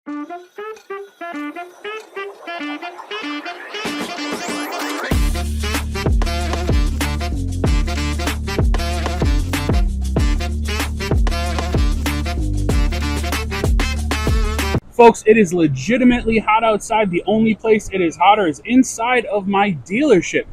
Folks, it is legitimately hot outside. The only place it is hotter is inside of my dealership.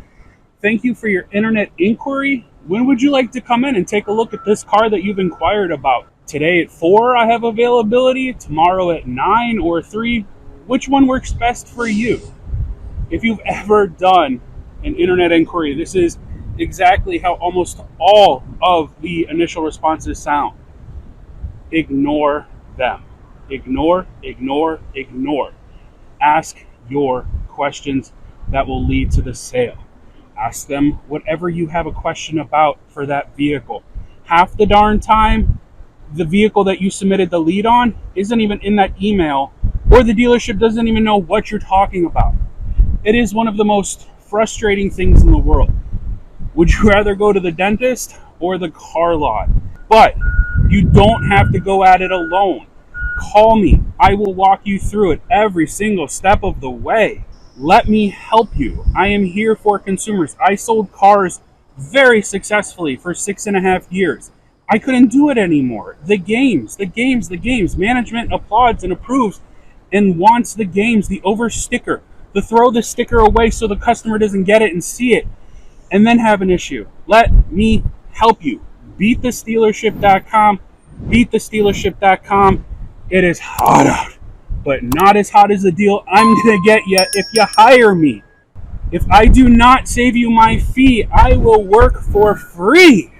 Thank you for your internet inquiry. When would you like to come in and take a look at this car that you've inquired about? Today at 4, I have availability. Tomorrow at 9 or 3. Which one works best for you? If you've ever done an internet inquiry, this is exactly how almost all of the initial responses sound. Ignore them. Ignore. Ask your questions that will lead to the sale. Ask them whatever you have a question about for that vehicle. Half the darn time, the vehicle that you submitted the lead on isn't even in that email, or the dealership doesn't even know what you're talking about. It is one of the most frustrating things in the world. Would you rather go to the dentist or the car lot? But you don't have to go at it alone. Call me. I will walk you through it every single step of the way. Let me help you. I am here for consumers. I sold cars very successfulully for 6.5 years. I couldn't do it anymore. The games. Management applauds and approves and wants the games, the over sticker, to throw the sticker away so the customer doesn't get it and see it, and then have an issue. Let me help you. BeatTheStealership.com. BeatTheStealership.com. It is hot out, but not as hot as the deal I'm going to get you if you hire me. If I do not save you my fee, I will work for free.